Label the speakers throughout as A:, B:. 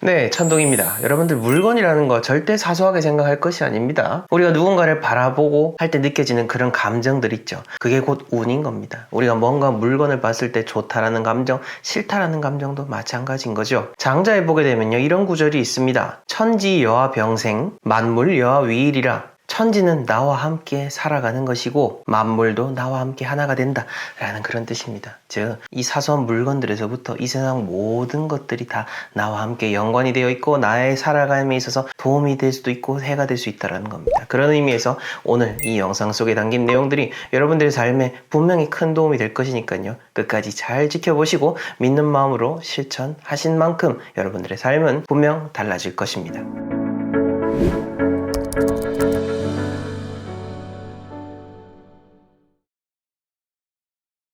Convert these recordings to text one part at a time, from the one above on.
A: 네, 천동입니다. 여러분들 물건이라는 거 절대 사소하게 생각할 것이 아닙니다. 우리가 누군가를 바라보고 할 때 느껴지는 그런 감정들 있죠. 그게 곧 운인 겁니다. 우리가 뭔가 물건을 봤을 때 좋다라는 감정, 싫다라는 감정도 마찬가지인 거죠. 장자에 보게 되면요, 이런 구절이 있습니다. 천지 여와 병생, 만물 여와 위일이라. 천지는 나와 함께 살아가는 것이고 만물도 나와 함께 하나가 된다 라는 그런 뜻입니다. 즉, 이 사소한 물건들에서부터 이 세상 모든 것들이 다 나와 함께 연관이 되어 있고 나의 살아감에 있어서 도움이 될 수도 있고 해가 될 수 있다는 겁니다. 그런 의미에서 오늘 이 영상 속에 담긴 내용들이 여러분들의 삶에 분명히 큰 도움이 될 것이니까요, 끝까지 잘 지켜보시고 믿는 마음으로 실천하신 만큼 여러분들의 삶은 분명 달라질 것입니다.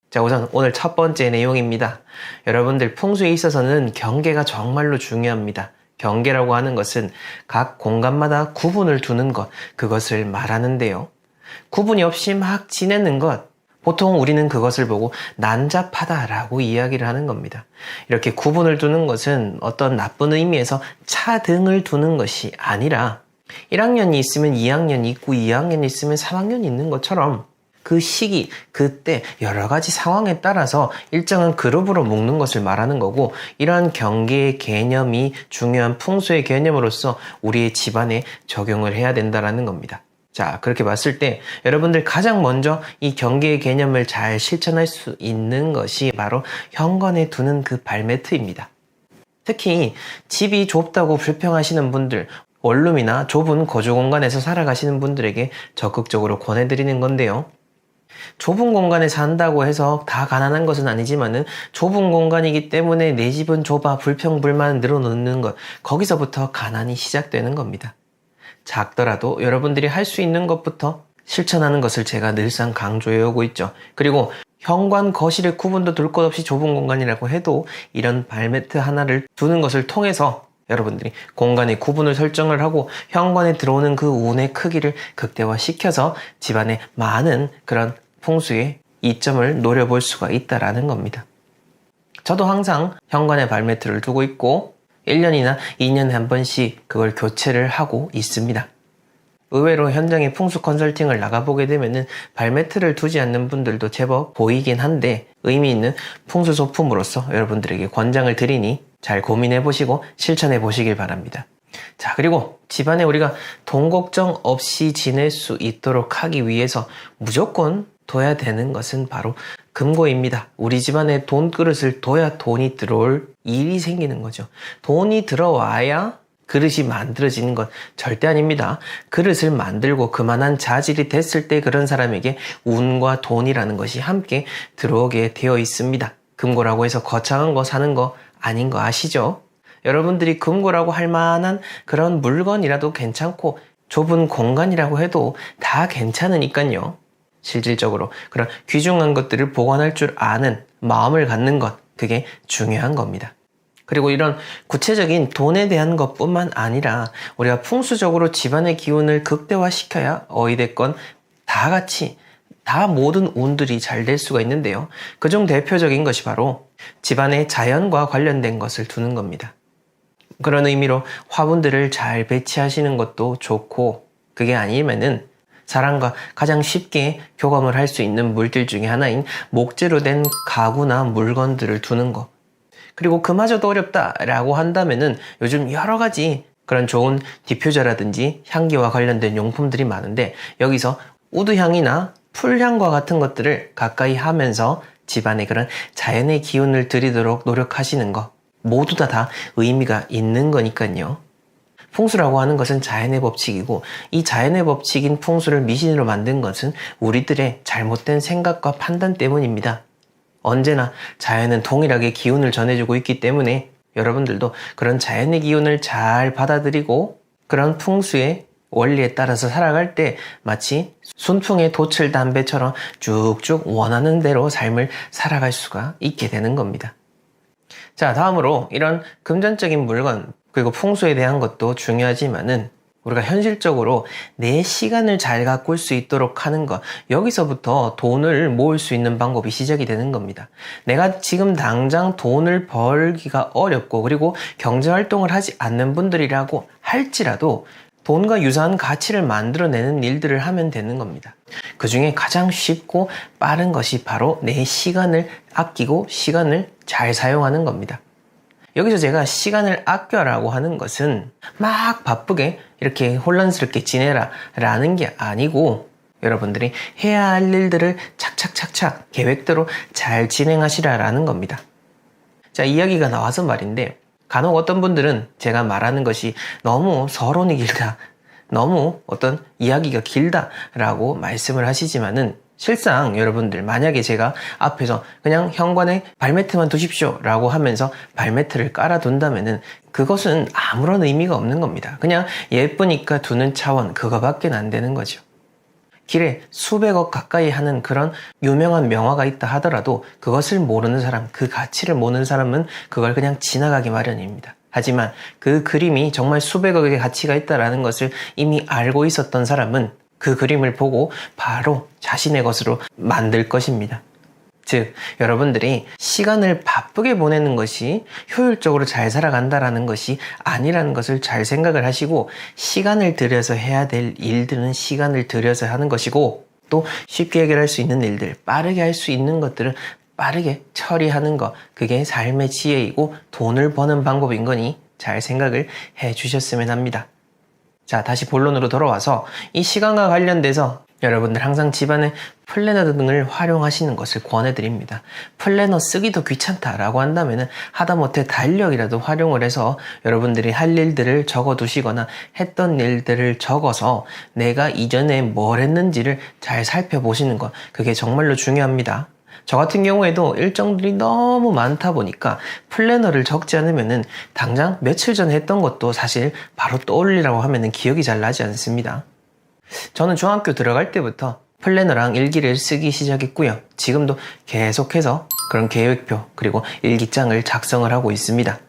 A: 자, 우선 오늘 첫 번째 내용입니다. 여러분들 풍수에 있어서는 경계가 정말로 중요합니다. 경계라고 하는 것은 각 공간마다 구분을 두는 것, 그것을 말하는데요. 구분이 없이 막 지내는 것, 보통 우리는 그것을 보고 난잡하다라고 이야기를 하는 겁니다. 이렇게 구분을 두는 것은 어떤 나쁜 의미에서 차등을 두는 것이 아니라 1학년이 있으면 2학년이 있고 2학년이 있으면 3학년이 있는 것처럼 그 시기, 그때 여러 가지 상황에 따라서 일정한 그룹으로 묶는 것을 말하는 거고, 이러한 경계의 개념이 중요한 풍수의 개념으로서 우리의 집안에 적용을 해야 된다는 겁니다. 자, 그렇게 봤을 때 여러분들 가장 먼저 이 경계의 개념을 잘 실천할 수 있는 것이 바로 현관에 두는 그 발매트입니다. 특히 집이 좁다고 불평하시는 분들, 원룸이나 좁은 거주 공간에서 살아가시는 분들에게 적극적으로 권해드리는 건데요. 좁은 공간에 산다고 해서 다 가난한 것은 아니지만은 좁은 공간이기 때문에 내 집은 좁아 불평불만 늘어놓는 것, 거기서부터 가난이 시작되는 겁니다. 작더라도 여러분들이 할 수 있는 것부터 실천하는 것을 제가 늘상 강조해 오고 있죠. 그리고 현관, 거실의 구분도 둘 것 없이 좁은 공간이라고 해도 이런 발매트 하나를 두는 것을 통해서 여러분들이 공간의 구분을 설정을 하고 현관에 들어오는 그 운의 크기를 극대화시켜서 집안에 많은 그런 풍수의 이점을 노려볼 수가 있다라는 겁니다. 저도 항상 현관에 발매트를 두고 있고 1년이나 2년에 한 번씩 그걸 교체를 하고 있습니다. 의외로 현장에 풍수 컨설팅을 나가보게 되면은 발매트를 두지 않는 분들도 제법 보이긴 한데, 의미 있는 풍수 소품으로서 여러분들에게 권장을 드리니 잘 고민해 보시고 실천해 보시길 바랍니다. 자, 그리고 집안에 우리가 돈 걱정 없이 지낼 수 있도록 하기 위해서 무조건 둬야 되는 것은 바로 금고입니다. 우리 집안에 돈 그릇을 둬야 돈이 들어올 일이 생기는 거죠. 돈이 들어와야 그릇이 만들어지는 건 절대 아닙니다. 그릇을 만들고 그만한 자질이 됐을 때 그런 사람에게 운과 돈이라는 것이 함께 들어오게 되어 있습니다. 금고라고 해서 거창한 거 사는 거 아닌 거 아시죠? 여러분들이 금고라고 할 만한 그런 물건이라도 괜찮고 좁은 공간이라고 해도 다 괜찮으니까요. 실질적으로 그런 귀중한 것들을 보관할 줄 아는 마음을 갖는 것, 그게 중요한 겁니다. 그리고 이런 구체적인 돈에 대한 것뿐만 아니라 우리가 풍수적으로 집안의 기운을 극대화시켜야 어찌됐건 다 같이 다 모든 운들이 잘 될 수가 있는데요. 그중 대표적인 것이 바로 집안의 자연과 관련된 것을 두는 겁니다. 그런 의미로 화분들을 잘 배치하시는 것도 좋고, 그게 아니면은 사람과 가장 쉽게 교감을 할 수 있는 물질 중에 하나인 목재로 된 가구나 물건들을 두는 것. 그리고 그마저도 어렵다라고 한다면은 요즘 여러 가지 그런 좋은 디퓨저라든지 향기와 관련된 용품들이 많은데, 여기서 우드향이나 풀향과 같은 것들을 가까이 하면서 집안에 그런 자연의 기운을 들이도록 노력하시는 것, 모두 다 의미가 있는 거니까요. 풍수라고 하는 것은 자연의 법칙이고, 이 자연의 법칙인 풍수를 미신으로 만든 것은 우리들의 잘못된 생각과 판단 때문입니다. 언제나 자연은 동일하게 기운을 전해주고 있기 때문에 여러분들도 그런 자연의 기운을 잘 받아들이고 그런 풍수의 원리에 따라서 살아갈 때 마치 순풍의 돛을 담배처럼 쭉쭉 원하는 대로 삶을 살아갈 수가 있게 되는 겁니다. 자, 다음으로 이런 금전적인 물건, 그리고 풍수에 대한 것도 중요하지만은 우리가 현실적으로 내 시간을 잘 가꿀 수 있도록 하는 것, 여기서부터 돈을 모을 수 있는 방법이 시작이 되는 겁니다. 내가 지금 당장 돈을 벌기가 어렵고 그리고 경제활동을 하지 않는 분들이라고 할지라도 돈과 유사한 가치를 만들어내는 일들을 하면 되는 겁니다. 그 중에 가장 쉽고 빠른 것이 바로 내 시간을 아끼고 시간을 잘 사용하는 겁니다. 여기서 제가 시간을 아껴라고 하는 것은 막 바쁘게 이렇게 혼란스럽게 지내라 라는 게 아니고, 여러분들이 해야 할 일들을 착착착착 계획대로 잘 진행하시라라는 겁니다. 자, 이야기가 나와서 말인데, 간혹 어떤 분들은 제가 말하는 것이 너무 서론이 길다, 너무 어떤 이야기가 길다 라고 말씀을 하시지만은, 실상 여러분들 만약에 제가 앞에서 그냥 현관에 발매트만 두십시오 라고 하면서 발매트를 깔아둔다면은 그것은 아무런 의미가 없는 겁니다. 그냥 예쁘니까 두는 차원, 그거밖에 안 되는 거죠. 길에 수백억 가까이 하는 그런 유명한 명화가 있다 하더라도 그것을 모르는 사람, 그 가치를 모르는 사람은 그걸 그냥 지나가기 마련입니다. 하지만 그 그림이 정말 수백억의 가치가 있다는 것을 이미 알고 있었던 사람은 그 그림을 보고 바로 자신의 것으로 만들 것입니다. 즉, 여러분들이 시간을 바쁘게 보내는 것이 효율적으로 잘 살아간다라는 것이 아니라는 것을 잘 생각을 하시고, 시간을 들여서 해야 될 일들은 시간을 들여서 하는 것이고, 또 쉽게 해결할 수 있는 일들, 빠르게 할 수 있는 것들은 빠르게 처리하는 것, 그게 삶의 지혜이고 돈을 버는 방법인 거니 잘 생각을 해 주셨으면 합니다. 자, 다시 본론으로 돌아와서 이 시간과 관련돼서 여러분들 항상 집안에 플래너 등을 활용하시는 것을 권해드립니다. 플래너 쓰기도 귀찮다라고 한다면 하다못해 달력이라도 활용을 해서 여러분들이 할 일들을 적어두시거나 했던 일들을 적어서 내가 이전에 뭘 했는지를 잘 살펴보시는 것, 그게 정말로 중요합니다. 저 같은 경우에도 일정들이 너무 많다 보니까 플래너를 적지 않으면은 당장 며칠 전에 했던 것도 사실 바로 떠올리라고 하면은 기억이 잘 나지 않습니다. 저는 중학교 들어갈 때부터 플래너랑 일기를 쓰기 시작했고요. 지금도 계속해서 그런 계획표 그리고 일기장을 작성을 하고 있습니다.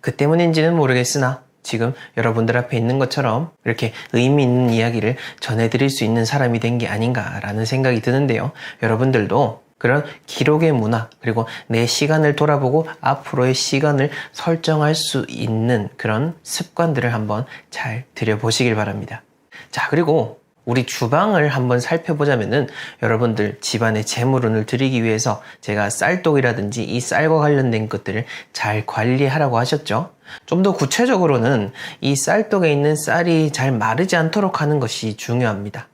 A: 그 때문인지는 모르겠으나 지금 여러분들 앞에 있는 것처럼 이렇게 의미 있는 이야기를 전해드릴 수 있는 사람이 된 게 아닌가라는 생각이 드는데요. 여러분들도 그런 기록의 문화, 그리고 내 시간을 돌아보고 앞으로의 시간을 설정할 수 있는 그런 습관들을 한번 잘 들여보시길 바랍니다. 자, 그리고 우리 주방을 한번 살펴보자면은 여러분들 집안의 재물운을 드리기 위해서 제가 쌀독이라든지 이 쌀과 관련된 것들을 잘 관리하라고 하셨죠. 좀 더 구체적으로는 이 쌀독에 있는 쌀이 잘 마르지 않도록 하는 것이 중요합니다.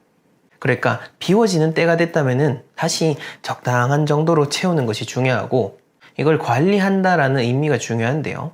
A: 그러니까 비워지는 때가 됐다면은 다시 적당한 정도로 채우는 것이 중요하고, 이걸 관리한다라는 의미가 중요한데요.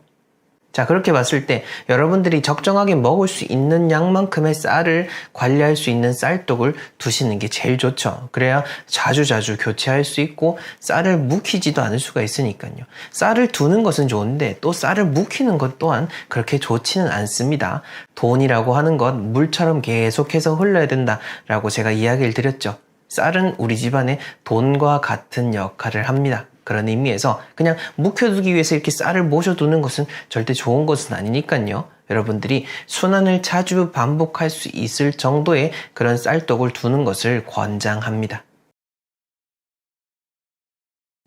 A: 자, 그렇게 봤을 때 여러분들이 적정하게 먹을 수 있는 양만큼의 쌀을 관리할 수 있는 쌀독을 두시는 게 제일 좋죠. 그래야 자주자주 교체할 수 있고 쌀을 묵히지도 않을 수가 있으니까요. 쌀을 두는 것은 좋은데 또 쌀을 묵히는 것 또한 그렇게 좋지는 않습니다. 돈이라고 하는 것 물처럼 계속해서 흘러야 된다라고 제가 이야기를 드렸죠. 쌀은 우리 집안의 돈과 같은 역할을 합니다. 그런 의미에서 그냥 묵혀두기 위해서 이렇게 쌀을 모셔두는 것은 절대 좋은 것은 아니니까요. 여러분들이 순환을 자주 반복할 수 있을 정도의 그런 쌀독을 두는 것을 권장합니다.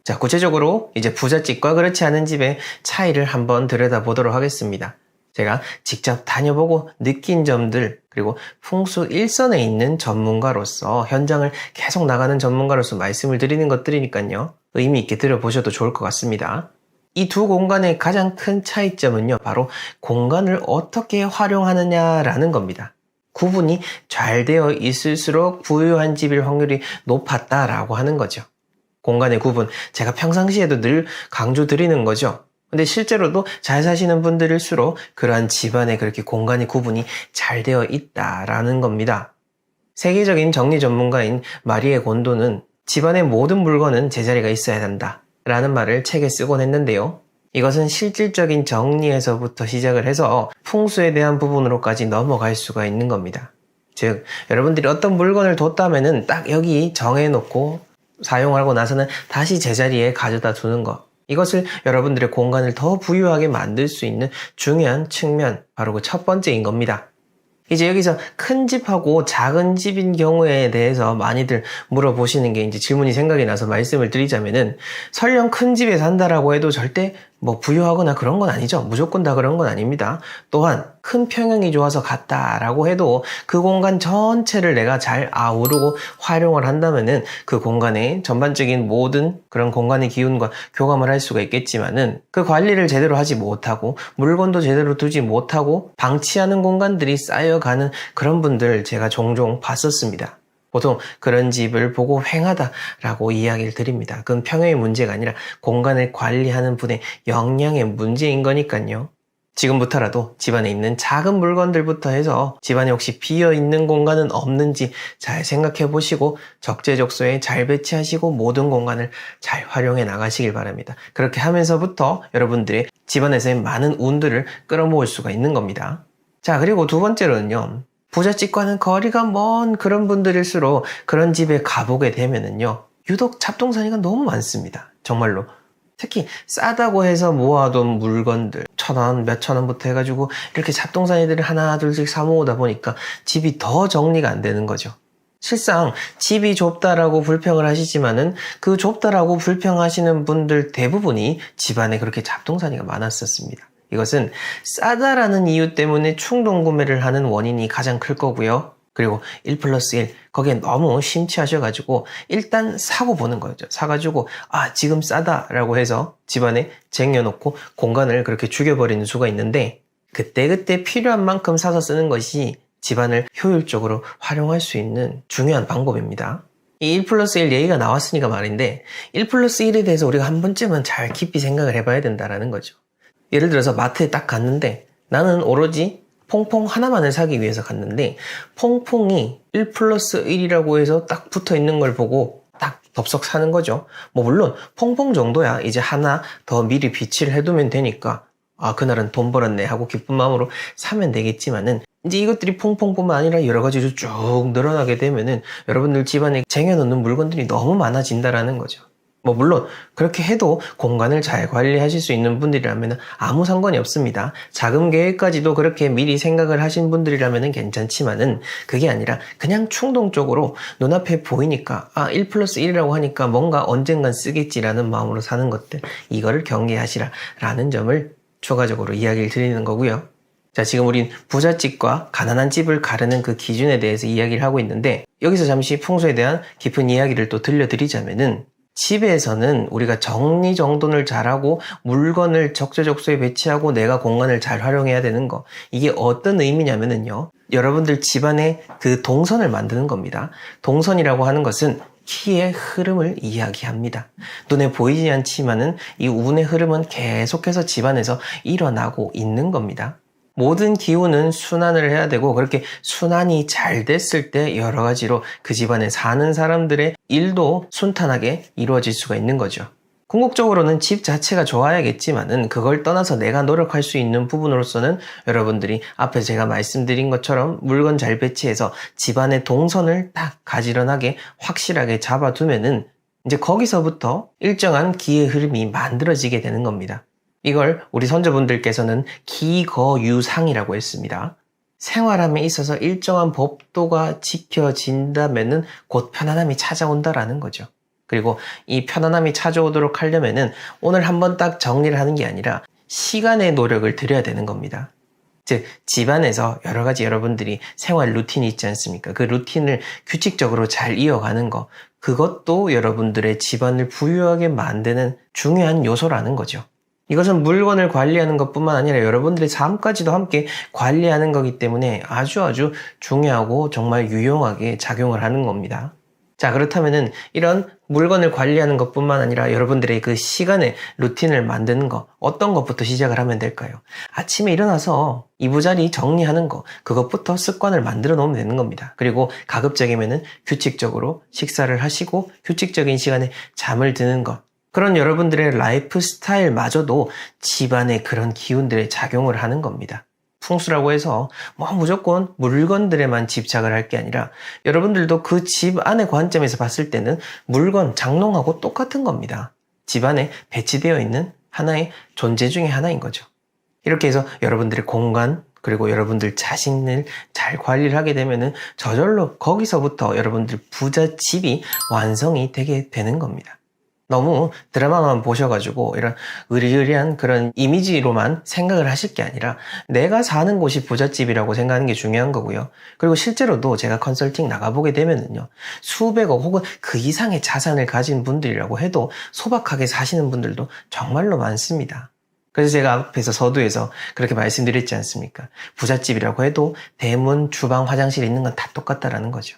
A: 자, 구체적으로 이제 부잣집과 그렇지 않은 집의 차이를 한번 들여다보도록 하겠습니다. 제가 직접 다녀보고 느낀 점들, 그리고 풍수 일선에 있는 전문가로서 현장을 계속 나가는 전문가로서 말씀을 드리는 것들이니까요. 의미 있게 들어보셔도 좋을 것 같습니다. 이 두 공간의 가장 큰 차이점은요, 바로 공간을 어떻게 활용하느냐라는 겁니다. 구분이 잘 되어 있을수록 부유한 집일 확률이 높았다라고 하는 거죠. 공간의 구분, 제가 평상시에도 늘 강조드리는 거죠. 근데 실제로도 잘 사시는 분들일수록 그러한 집안에 그렇게 공간의 구분이 잘 되어 있다라는 겁니다. 세계적인 정리 전문가인 마리에 곤도는 집안의 모든 물건은 제자리가 있어야 한다 라는 말을 책에 쓰곤 했는데요. 이것은 실질적인 정리에서부터 시작을 해서 풍수에 대한 부분으로까지 넘어갈 수가 있는 겁니다. 즉, 여러분들이 어떤 물건을 뒀다면은 딱 여기 정해놓고 사용하고 나서는 다시 제자리에 가져다 두는 것. 이것을 여러분들의 공간을 더 부유하게 만들 수 있는 중요한 측면, 바로 그 첫 번째인 겁니다. 이제 여기서 큰 집하고 작은 집인 경우에 대해서 많이들 물어보시는 게 이제 질문이 생각이 나서 말씀을 드리자면은, 설령 큰 집에 산다라고 해도 절대 뭐 부유하거나 그런 건 아니죠. 무조건 다 그런 건 아닙니다. 또한 큰 평형이 좋아서 갔다라고 해도 그 공간 전체를 내가 잘 아우르고 활용을 한다면은 그 공간의 전반적인 모든 그런 공간의 기운과 교감을 할 수가 있겠지만은, 그 관리를 제대로 하지 못하고 물건도 제대로 두지 못하고 방치하는 공간들이 쌓여가는 그런 분들 제가 종종 봤었습니다. 보통 그런 집을 보고 횡하다라고 이야기를 드립니다. 그건 평형의 문제가 아니라 공간을 관리하는 분의 역량의 문제인 거니까요. 지금부터라도 집안에 있는 작은 물건들부터 해서 집안에 혹시 비어있는 공간은 없는지 잘 생각해 보시고 적재적소에 잘 배치하시고 모든 공간을 잘 활용해 나가시길 바랍니다. 그렇게 하면서부터 여러분들의 집안에서의 많은 운들을 끌어모을 수가 있는 겁니다. 자, 그리고 두 번째로는요. 부잣집과는 거리가 먼 그런 분들일수록 그런 집에 가보게 되면은요. 유독 잡동사니가 너무 많습니다. 정말로. 특히 싸다고 해서 모아둔 물건들 1,000원, 몇천 원부터 해가지고 이렇게 잡동사니들을 하나 둘씩 사 모으다 보니까 집이 더 정리가 안 되는 거죠. 실상 집이 좁다라고 불평을 하시지만은 그 좁다라고 불평하시는 분들 대부분이 집안에 그렇게 잡동사니가 많았었습니다. 이것은 싸다라는 이유 때문에 충동 구매를 하는 원인이 가장 클 거고요. 그리고 1+1 거기에 너무 심취하셔가지고 일단 사고 보는 거죠. 사가지고 지금 싸다라고 해서 집안에 쟁여놓고 공간을 그렇게 죽여버리는 수가 있는데, 그때그때 필요한 만큼 사서 쓰는 것이 집안을 효율적으로 활용할 수 있는 중요한 방법입니다. 이 1+1 얘기가 나왔으니까 말인데, 1+1에 대해서 우리가 한 번쯤은 잘 깊이 생각을 해봐야 된다는 거죠. 예를 들어서 마트에 딱 갔는데 나는 오로지 퐁퐁 하나만을 사기 위해서 갔는데, 퐁퐁이 1+1이라고 해서 딱 붙어 있는 걸 보고 딱 덥석 사는 거죠. 뭐 물론 퐁퐁 정도야 이제 하나 더 미리 비치를 해두면 되니까 그날은 돈 벌었네 하고 기쁜 마음으로 사면 되겠지만은, 이제 이것들이 퐁퐁뿐만 아니라 여러 가지로 쭉 늘어나게 되면은 여러분들 집안에 쟁여놓는 물건들이 너무 많아진다라는 거죠. 뭐 물론 그렇게 해도 공간을 잘 관리하실 수 있는 분들이라면 아무 상관이 없습니다. 자금 계획까지도 그렇게 미리 생각을 하신 분들이라면 괜찮지만은, 그게 아니라 그냥 충동적으로 눈앞에 보이니까 1+1이라고 하니까 뭔가 언젠간 쓰겠지라는 마음으로 사는 것들, 이거를 경계하시라라는 점을 추가적으로 이야기를 드리는 거고요. 자, 지금 우린 부잣집과 가난한 집을 가르는 그 기준에 대해서 이야기를 하고 있는데, 여기서 잠시 풍수에 대한 깊은 이야기를 또 들려드리자면은, 집에서는 우리가 정리정돈을 잘하고 물건을 적재적소에 배치하고 내가 공간을 잘 활용해야 되는 거, 이게 어떤 의미냐면은요, 여러분들 집안에 그 동선을 만드는 겁니다. 동선이라고 하는 것은 기의 흐름을 이야기합니다. 눈에 보이지 않지만은 이 운의 흐름은 계속해서 집안에서 일어나고 있는 겁니다. 모든 기운은 순환을 해야 되고, 그렇게 순환이 잘 됐을 때 여러 가지로 그 집안에 사는 사람들의 일도 순탄하게 이루어질 수가 있는 거죠. 궁극적으로는 집 자체가 좋아야겠지만은, 그걸 떠나서 내가 노력할 수 있는 부분으로서는 여러분들이 앞에 제가 말씀드린 것처럼 물건 잘 배치해서 집안의 동선을 딱 가지런하게 확실하게 잡아두면은 이제 거기서부터 일정한 기의 흐름이 만들어지게 되는 겁니다. 이걸 우리 선조분들께서는 기거유상이라고 했습니다. 생활함에 있어서 일정한 법도가 지켜진다면은 곧 편안함이 찾아온다라는 거죠. 그리고 이 편안함이 찾아오도록 하려면은 오늘 한번 딱 정리를 하는 게 아니라 시간의 노력을 들여야 되는 겁니다. 즉, 집안에서 여러 가지 여러분들이 생활 루틴이 있지 않습니까? 그 루틴을 규칙적으로 잘 이어가는 거, 그것도 여러분들의 집안을 부유하게 만드는 중요한 요소라는 거죠. 이것은 물건을 관리하는 것뿐만 아니라 여러분들의 삶까지도 함께 관리하는 거기 때문에 아주 중요하고 정말 유용하게 작용을 하는 겁니다. 자, 그렇다면은 이런 물건을 관리하는 것뿐만 아니라 여러분들의 그 시간의 루틴을 만드는 거, 어떤 것부터 시작을 하면 될까요? 아침에 일어나서 이부자리 정리하는 거, 그것부터 습관을 만들어 놓으면 되는 겁니다. 그리고 가급적이면은 규칙적으로 식사를 하시고 규칙적인 시간에 잠을 드는 것, 그런 여러분들의 라이프 스타일마저도 집안에 그런 기운들에 작용을 하는 겁니다. 풍수라고 해서 무조건 물건들에만 집착을 할 게 아니라 여러분들도 그 집 안의 관점에서 봤을 때는 물건, 장롱하고 똑같은 겁니다. 집 안에 배치되어 있는 하나의 존재 중에 하나인 거죠. 이렇게 해서 여러분들의 공간, 그리고 여러분들 자신을 잘 관리를 하게 되면은 저절로 거기서부터 여러분들 부잣집이 완성이 되게 되는 겁니다. 너무 드라마만 보셔가지고 이런 으리으리한 그런 이미지로만 생각을 하실 게 아니라 내가 사는 곳이 부잣집이라고 생각하는 게 중요한 거고요. 그리고 실제로도 제가 컨설팅 나가보게 되면은요, 수백억 혹은 그 이상의 자산을 가진 분들이라고 해도 소박하게 사시는 분들도 정말로 많습니다. 그래서 제가 앞에서 서두에서 그렇게 말씀드렸지 않습니까? 부잣집이라고 해도 대문, 주방, 화장실 있는 건 다 똑같다라는 거죠.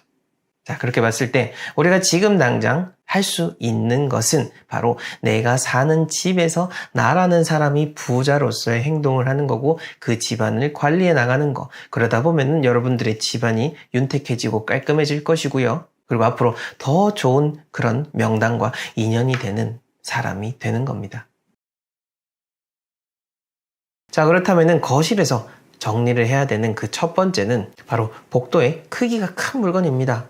A: 자, 그렇게 봤을 때 우리가 지금 당장 할 수 있는 것은 바로 내가 사는 집에서 나라는 사람이 부자로서의 행동을 하는 거고 그 집안을 관리해 나가는 거. 그러다 보면은 여러분들의 집안이 윤택해지고 깔끔해질 것이고요. 그리고 앞으로 더 좋은 그런 명당과 인연이 되는 사람이 되는 겁니다. 자, 그렇다면은 거실에서 정리를 해야 되는 그 첫 번째는 바로 복도의 크기가 큰 물건입니다.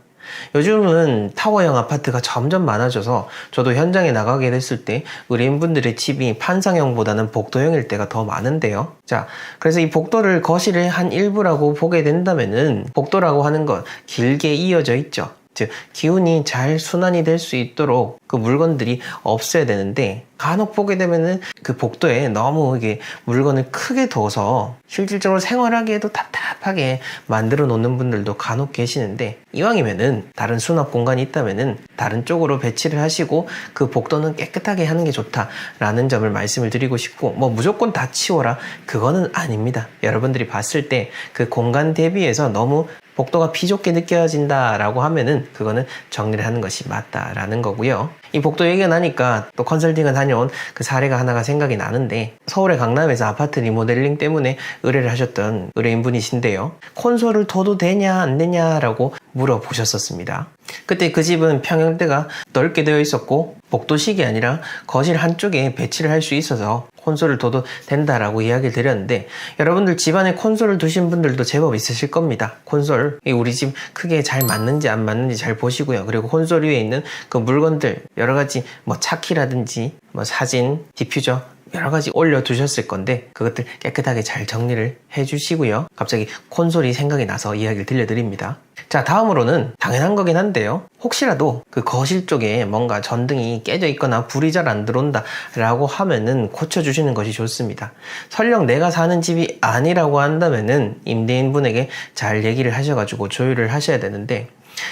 A: 요즘은 타워형 아파트가 점점 많아져서 저도 현장에 나가게 됐을 때 의뢰인분들의 집이 판상형보다는 복도형일 때가 더 많은데요. 자, 그래서 이 복도를 거실의 한 일부라고 보게 된다면은 복도라고 하는 건 길게 이어져 있죠. 즉, 기운이 잘 순환이 될 수 있도록 그 물건들이 없어야 되는데 간혹 보게 되면은 그 복도에 너무 이게 물건을 크게 둬서 실질적으로 생활하기에도 답답하게 만들어 놓는 분들도 간혹 계시는데 이왕이면은 다른 수납 공간이 있다면은 다른 쪽으로 배치를 하시고 그 복도는 깨끗하게 하는 게 좋다라는 점을 말씀을 드리고 싶고 뭐 무조건 다 치워라 그거는 아닙니다. 여러분들이 봤을 때 그 공간 대비해서 너무 복도가 비좁게 느껴진다라고 하면은 그거는 정리를 하는 것이 맞다라는 거고요. 이 복도 얘기가 나니까 또 컨설팅을 다녀온 그 사례가 하나가 생각이 나는데 서울의 강남에서 아파트 리모델링 때문에 의뢰를 하셨던 의뢰인분이신데요. 콘솔을 둬도 되냐 안 되냐라고 물어보셨었습니다. 그때 그 집은 평형대가 넓게 되어 있었고 복도식이 아니라 거실 한쪽에 배치를 할 수 있어서 콘솔을 둬도 된다라고 이야기를 드렸는데 여러분들 집안에 콘솔을 두신 분들도 제법 있으실 겁니다. 콘솔 우리 집 크게 잘 맞는지 안 맞는지 잘 보시고요. 그리고 콘솔 위에 있는 그 물건들 여러 가지 뭐 차키라든지 뭐 사진, 디퓨저 여러 가지 올려두셨을 건데 그것들 깨끗하게 잘 정리를 해주시고요. 갑자기 콘솔이 생각이 나서 이야기를 들려드립니다. 자, 다음으로는 당연한 거긴 한데요. 혹시라도 그 거실 쪽에 뭔가 전등이 깨져 있거나 불이 잘 안 들어온다 라고 하면은 고쳐주시는 것이 좋습니다. 설령 내가 사는 집이 아니라고 한다면은 임대인분에게 잘 얘기를 하셔가지고 조율을 하셔야 되는데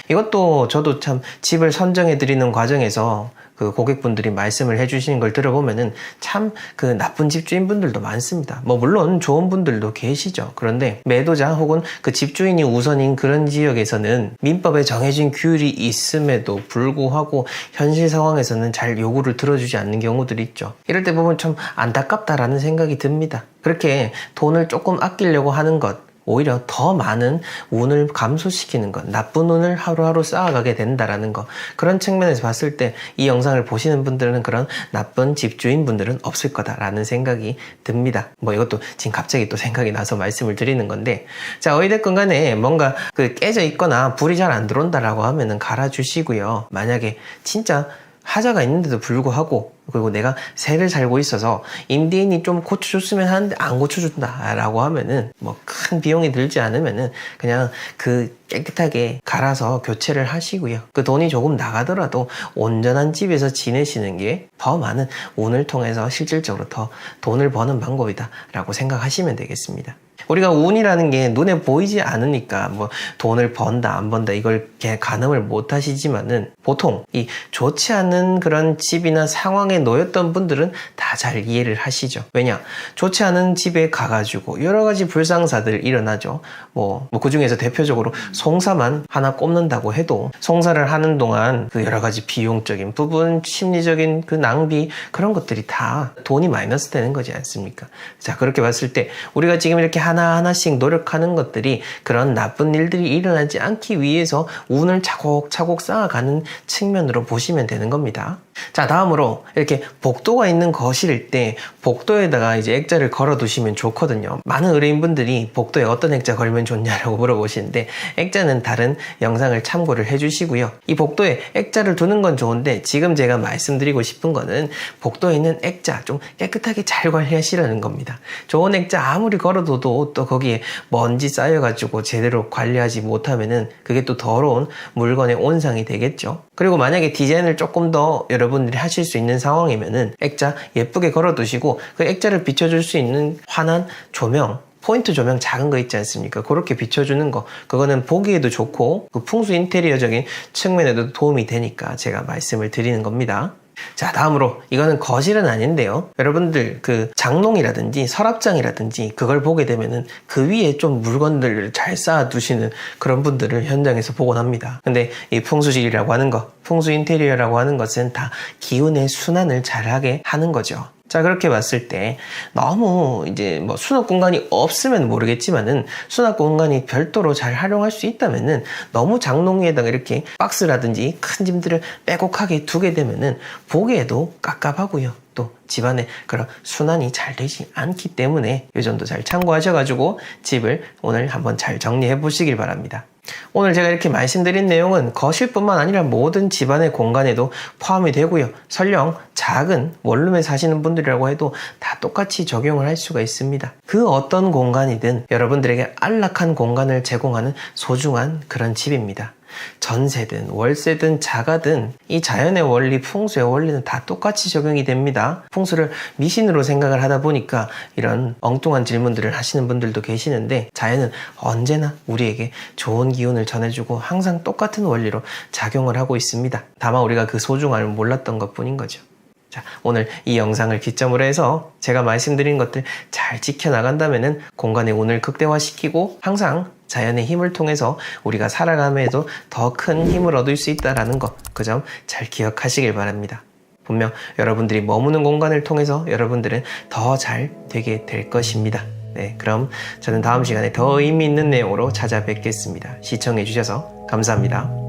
A: 이것도 저도 참 집을 선정해 드리는 과정에서 그 고객분들이 말씀을 해주시는 걸 들어보면은 참 그 나쁜 집주인분들도 많습니다. 뭐 물론 좋은 분들도 계시죠. 그런데 매도자 혹은 그 집주인이 우선인 그런 지역에서는 민법에 정해진 규율이 있음에도 불구하고 현실 상황에서는 잘 요구를 들어주지 않는 경우들이 있죠. 이럴 때 보면 참 안타깝다라는 생각이 듭니다. 그렇게 돈을 조금 아끼려고 하는 것 오히려 더 많은 운을 감소시키는 것, 나쁜 운을 하루하루 쌓아가게 된다라는 것. 그런 측면에서 봤을 때 이 영상을 보시는 분들은 그런 나쁜 집주인분들은 없을 거다라는 생각이 듭니다. 뭐 이것도 지금 갑자기 또 생각이 나서 말씀을 드리는 건데 자, 어찌됐건 간에 뭔가 그 깨져 있거나 불이 잘 안 들어온다라고 하면은 갈아주시고요. 만약에 진짜 하자가 있는데도 불구하고 그리고 내가 새를 살고 있어서 임대인이 좀 고쳐줬으면 하는데 안 고쳐준다 라고 하면은 뭐 큰 비용이 들지 않으면은 그냥 그 깨끗하게 갈아서 교체를 하시고요. 그 돈이 조금 나가더라도 온전한 집에서 지내시는 게 더 많은 운을 통해서 실질적으로 더 돈을 버는 방법이다 라고 생각하시면 되겠습니다. 우리가 운이라는 게 눈에 보이지 않으니까 뭐 돈을 번다 안 번다 이걸 가늠을 못 하시지만은 보통 이 좋지 않은 그런 집이나 상황에 놓였던 분들은 다 잘 이해를 하시죠. 왜냐? 좋지 않은 집에 가가지고 여러 가지 불상사들 일어나죠. 뭐 그 중에서 대표적으로 송사만 하나 꼽는다고 해도 송사를 하는 동안 그 여러 가지 비용적인 부분, 심리적인 그 낭비 그런 것들이 다 돈이 마이너스 되는 거지 않습니까? 자, 그렇게 봤을 때 우리가 지금 이렇게 하나하나씩 노력하는 것들이 그런 나쁜 일들이 일어나지 않기 위해서 운을 차곡차곡 쌓아가는 측면으로 보시면 되는 겁니다. 자, 다음으로 이렇게 복도가 있는 거실일 때 복도에다가 이제 액자를 걸어 두시면 좋거든요. 많은 의뢰인분들이 복도에 어떤 액자 걸면 좋냐라고 물어보시는데, 액자는 다른 영상을 참고를 해주시고요. 이 복도에 액자를 두는 건 좋은데, 지금 제가 말씀드리고 싶은 거는 복도에 있는 액자 좀 깨끗하게 잘 관리하시라는 겁니다. 좋은 액자 아무리 걸어둬도 또 거기에 먼지 쌓여가지고 제대로 관리하지 못하면은 그게 또 더러운 물건의 온상이 되겠죠. 그리고 만약에 디자인을 조금 더 여러분들이 하실 수 있는 상황이면은 액자 예쁘게 걸어 두시고, 그 액자를 비춰줄 수 있는 환한 조명, 포인트 조명 작은 거 있지 않습니까? 그렇게 비춰주는 거, 그거는 보기에도 좋고 그 풍수 인테리어적인 측면에도 도움이 되니까 제가 말씀을 드리는 겁니다. 자, 다음으로 이거는 거실은 아닌데요, 여러분들 그 장롱이라든지 서랍장이라든지 그걸 보게 되면은 그 위에 좀 물건들을 잘 쌓아 두시는 그런 분들을 현장에서 보곤 합니다. 근데 이 풍수질이라고 하는 거, 풍수 인테리어라고 하는 것은 다 기운의 순환을 잘하게 하는 거죠. 자, 그렇게 봤을 때 너무 이제 뭐 수납 공간이 없으면 모르겠지만은 수납 공간이 별도로 잘 활용할 수 있다면은 너무 장롱 위에다가 이렇게 박스라든지 큰 짐들을 빼곡하게 두게 되면은 보기에도 깝깝하고요. 또 집안에 그런 순환이 잘 되지 않기 때문에 이 점도 잘 참고하셔가지고 집을 오늘 한번 잘 정리해 보시길 바랍니다. 오늘 제가 이렇게 말씀드린 내용은 거실뿐만 아니라 모든 집안의 공간에도 포함이 되고요. 설령 작은 원룸에 사시는 분들이라고 해도 다 똑같이 적용을 할 수가 있습니다. 그 어떤 공간이든 여러분들에게 안락한 공간을 제공하는 소중한 그런 집입니다. 전세든 월세든 자가든 이 자연의 원리, 풍수의 원리는 다 똑같이 적용이 됩니다. 풍수를 미신으로 생각을 하다 보니까 이런 엉뚱한 질문들을 하시는 분들도 계시는데, 자연은 언제나 우리에게 좋은 기운을 전해주고 항상 똑같은 원리로 작용을 하고 있습니다. 다만 우리가 그 소중함을 몰랐던 것뿐인 거죠. 자, 오늘 이 영상을 기점으로 해서 제가 말씀드린 것들 잘 지켜나간다면은 공간의 운을 극대화시키고 항상 자연의 힘을 통해서 우리가 살아감에도 더 큰 힘을 얻을 수 있다는 거, 그 점 잘 기억하시길 바랍니다. 분명 여러분들이 머무는 공간을 통해서 여러분들은 더 잘 되게 될 것입니다. 네, 그럼 저는 다음 시간에 더 의미 있는 내용으로 찾아뵙겠습니다. 시청해 주셔서 감사합니다.